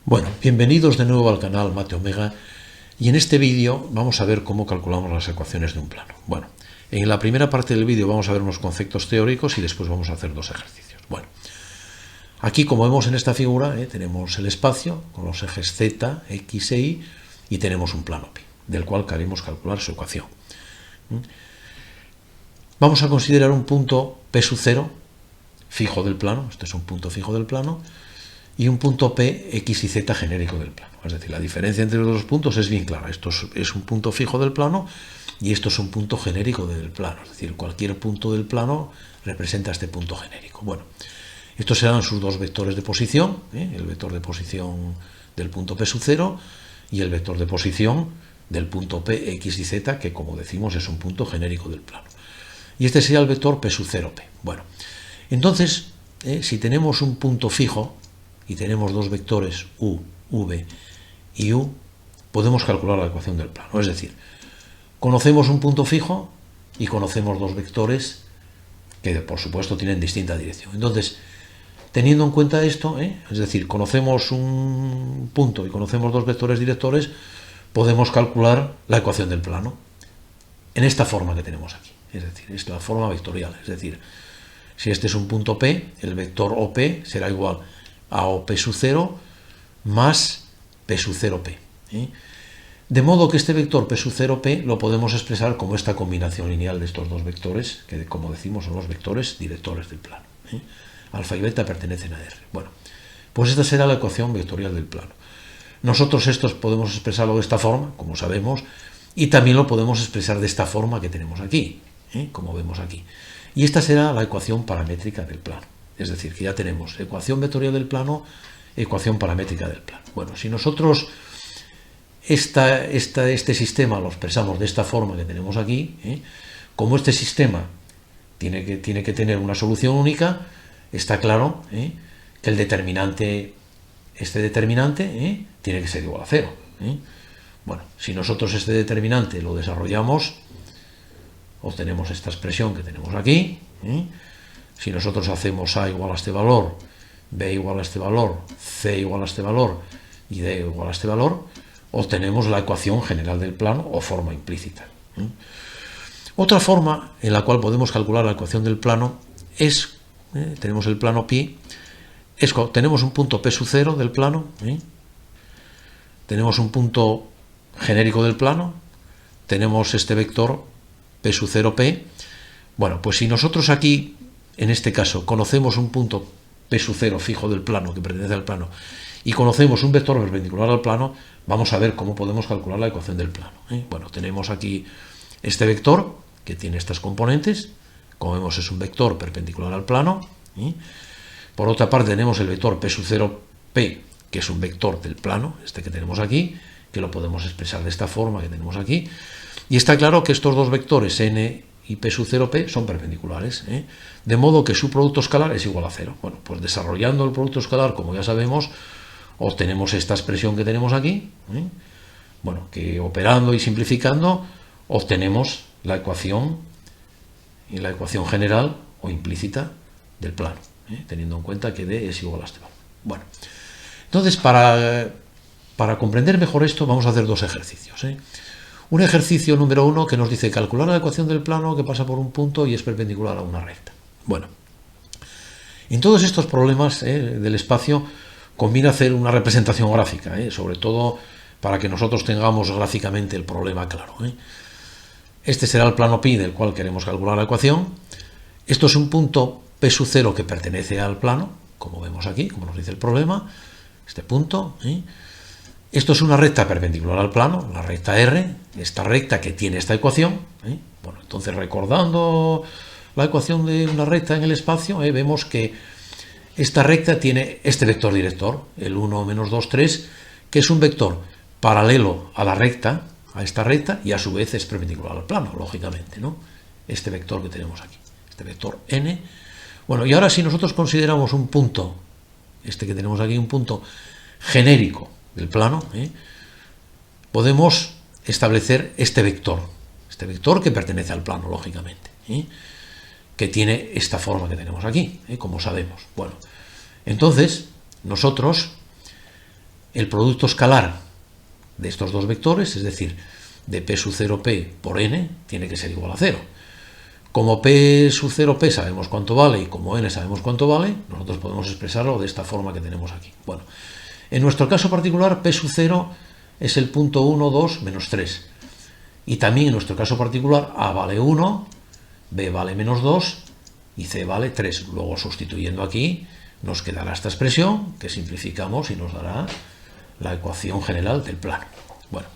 Bueno, bienvenidos de nuevo al canal Mate Omega y en este vídeo vamos a ver cómo calculamos las ecuaciones de un plano. Bueno, en la primera parte del vídeo vamos a ver unos conceptos teóricos y después vamos a hacer dos ejercicios. Bueno, aquí como vemos en esta figura tenemos el espacio con los ejes Z, X e Y tenemos un plano pi, del cual queremos calcular su ecuación. Vamos a considerar un punto P sub 0 fijo del plano, este es un punto fijo del plano, y un punto P, X y Z genérico del plano. Es decir, la diferencia entre los dos puntos es bien clara. Esto es un punto fijo del plano y esto es un punto genérico del plano. Es decir, cualquier punto del plano representa este punto genérico. Bueno, estos serán sus dos vectores de posición, el vector de posición del punto P sub 0 y el vector de posición del punto P, X y Z, que como decimos es un punto genérico del plano. Y este sería el vector P sub 0P. Bueno, entonces, si tenemos un punto fijo, y tenemos dos vectores u, v y u, podemos calcular la ecuación del plano. Es decir, conocemos un punto fijo y conocemos dos vectores que por supuesto tienen distinta dirección. Entonces, teniendo en cuenta esto, es decir, conocemos un punto y conocemos dos vectores directores, podemos calcular la ecuación del plano en esta forma que tenemos aquí. Es decir, es la forma vectorial. Es decir, si este es un punto P, el vector OP será igual a OP sub 0 más P sub 0P. De modo que este vector P sub 0P lo podemos expresar como esta combinación lineal de estos dos vectores, que como decimos son los vectores directores del plano. Alfa y beta pertenecen a R. Bueno, pues esta será la ecuación vectorial del plano. Nosotros estos podemos expresarlo de esta forma, como sabemos, y también lo podemos expresar de esta forma que tenemos aquí, como vemos aquí. Y esta será la ecuación paramétrica del plano. Es decir, que ya tenemos ecuación vectorial del plano, ecuación paramétrica del plano. Bueno, si nosotros este sistema lo expresamos de esta forma que tenemos aquí, como este sistema tiene que tener una solución única, está claro que el determinante, tiene que ser igual a 0. Bueno, si nosotros este determinante lo desarrollamos, obtenemos esta expresión que tenemos aquí. Si nosotros hacemos A igual a este valor, B igual a este valor, C igual a este valor y D igual a este valor, obtenemos la ecuación general del plano o forma implícita. Otra forma en la cual podemos calcular la ecuación del plano es, tenemos el plano pi, tenemos un punto P sub 0 del plano, tenemos un punto genérico del plano, tenemos este vector P sub 0P. Bueno, pues si nosotros aquí, en este caso, conocemos un punto P sub 0 fijo del plano, que pertenece al plano, y conocemos un vector perpendicular al plano, vamos a ver cómo podemos calcular la ecuación del plano. Bueno, tenemos aquí este vector, que tiene estas componentes, como vemos es un vector perpendicular al plano. Por otra parte tenemos el vector P sub 0P, que es un vector del plano, este que tenemos aquí, que lo podemos expresar de esta forma que tenemos aquí, y está claro que estos dos vectores, n y P sub 0P, son perpendiculares, de modo que su producto escalar es igual a 0. Bueno, pues desarrollando el producto escalar, como ya sabemos, obtenemos esta expresión que tenemos aquí, bueno, que operando y simplificando, obtenemos la ecuación general o implícita del plano, teniendo en cuenta que D es igual a este valor. Bueno, entonces, para comprender mejor esto, vamos a hacer dos ejercicios. Un ejercicio número 1 que nos dice calcular la ecuación del plano que pasa por un punto y es perpendicular a una recta. Bueno, en todos estos problemas del espacio conviene hacer una representación gráfica, sobre todo para que nosotros tengamos gráficamente el problema claro. Este será el plano pi del cual queremos calcular la ecuación. Esto es un punto P sub 0 que pertenece al plano, como vemos aquí, como nos dice el problema, este punto. Esto es una recta perpendicular al plano, la recta R, esta recta que tiene esta ecuación. Bueno, entonces recordando la ecuación de una recta en el espacio, vemos que esta recta tiene este vector director, el 1 menos 2, 3, que es un vector paralelo a la recta, a esta recta, y a su vez es perpendicular al plano, lógicamente, ¿no? Este vector que tenemos aquí, este vector n. Bueno, y ahora si nosotros consideramos un punto, este que tenemos aquí, un punto genérico del plano, podemos establecer este vector que pertenece al plano, lógicamente, que tiene esta forma que tenemos aquí, como sabemos. Bueno, entonces nosotros el producto escalar de estos dos vectores, es decir, de P sub 0P por N, tiene que ser igual a 0. Como P sub 0P sabemos cuánto vale y como N sabemos cuánto vale, nosotros podemos expresarlo de esta forma que tenemos aquí. Bueno, en nuestro caso particular, P sub 0 es el punto 1, 2, menos 3. Y también en nuestro caso particular, A vale 1, B vale menos 2 y C vale 3. Luego, sustituyendo aquí, nos quedará esta expresión que simplificamos y nos dará la ecuación general del plano. Bueno,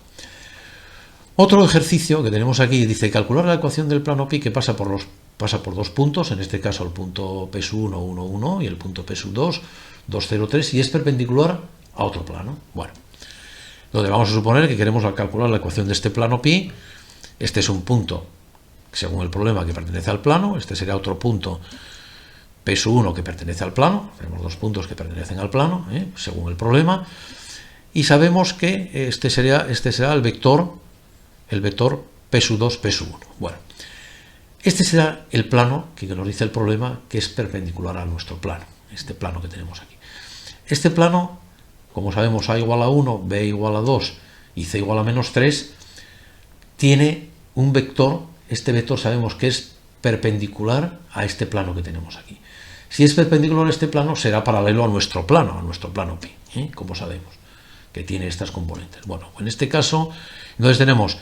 otro ejercicio que tenemos aquí dice calcular la ecuación del plano pi que pasa por dos puntos, en este caso el punto P sub 1, 1, 1 y el punto P sub 2, 2, 0, 3 y es perpendicular a otro plano. Bueno, donde vamos a suponer que queremos calcular la ecuación de este plano pi. Este es un punto, según el problema, que pertenece al plano. Este será otro punto P sub 1 que pertenece al plano. Tenemos dos puntos que pertenecen al plano, según el problema. Y sabemos que este será el vector P sub 2, P sub 1. Bueno, este será el plano que nos dice el problema, que es perpendicular a nuestro plano, este plano que tenemos aquí. Este plano, como sabemos, A igual a 1, B igual a 2 y C igual a menos 3, tiene un vector. Este vector sabemos que es perpendicular a este plano que tenemos aquí. Si es perpendicular a este plano, será paralelo a nuestro plano pi, como sabemos, que tiene estas componentes. Bueno, en este caso, entonces tenemos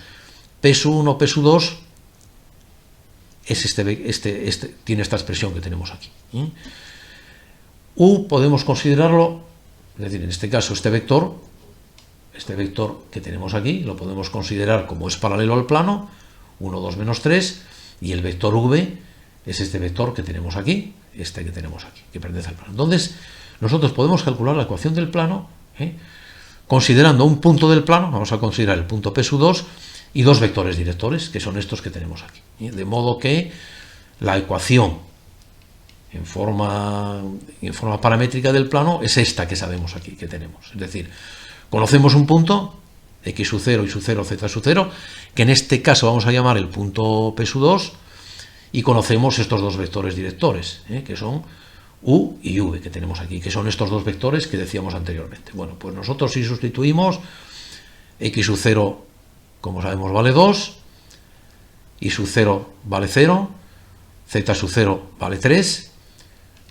P sub 1, P sub 2, es tiene esta expresión que tenemos aquí. U podemos considerarlo, es decir, en este caso este vector que tenemos aquí, lo podemos considerar como es paralelo al plano, 1, 2, menos 3, y el vector V es este vector que tenemos aquí, que pertenece al plano. Entonces, nosotros podemos calcular la ecuación del plano, considerando un punto del plano, vamos a considerar el punto P sub 2, y dos vectores directores, que son estos que tenemos aquí. De modo que la ecuación en forma paramétrica del plano es esta que sabemos aquí, que tenemos. Es decir, conocemos un punto, x sub 0, y sub 0, z sub 0, que en este caso vamos a llamar el punto P sub 2, y conocemos estos dos vectores directores, que son U y V, que tenemos aquí, que son estos dos vectores que decíamos anteriormente. Bueno, pues nosotros si sustituimos, x sub 0, como sabemos, vale 2, y sub 0 vale 0, z sub 0 vale 3.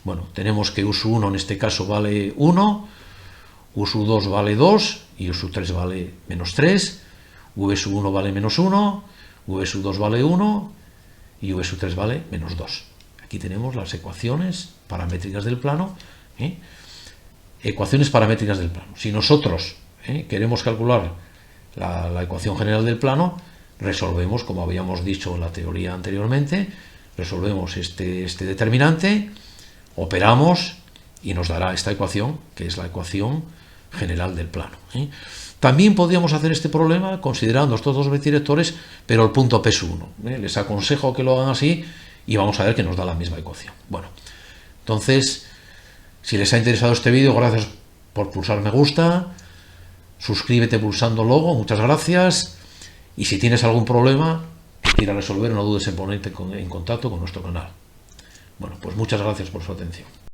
Bueno, tenemos que u sub 1 en este caso vale 1, u sub 2 vale 2, y u sub 3 vale menos 3, v sub 1 vale menos 1, v sub 2 vale 1, y v sub 3 vale menos 2. Aquí tenemos las ecuaciones paramétricas del plano. Ecuaciones paramétricas del plano. Si nosotros queremos calcular la ecuación general del plano, resolvemos, como habíamos dicho en la teoría anteriormente, resolvemos este determinante, operamos y nos dará esta ecuación, que es la ecuación general del plano. También podríamos hacer este problema considerando estos dos directores, pero el punto P sub 1. Les aconsejo que lo hagan así y vamos a ver que nos da la misma ecuación. Bueno, entonces, si les ha interesado este vídeo, gracias por pulsar me gusta, suscríbete pulsando logo, muchas gracias, y si tienes algún problema que quieras resolver, no dudes en ponerte en contacto con nuestro canal. Bueno, pues muchas gracias por su atención.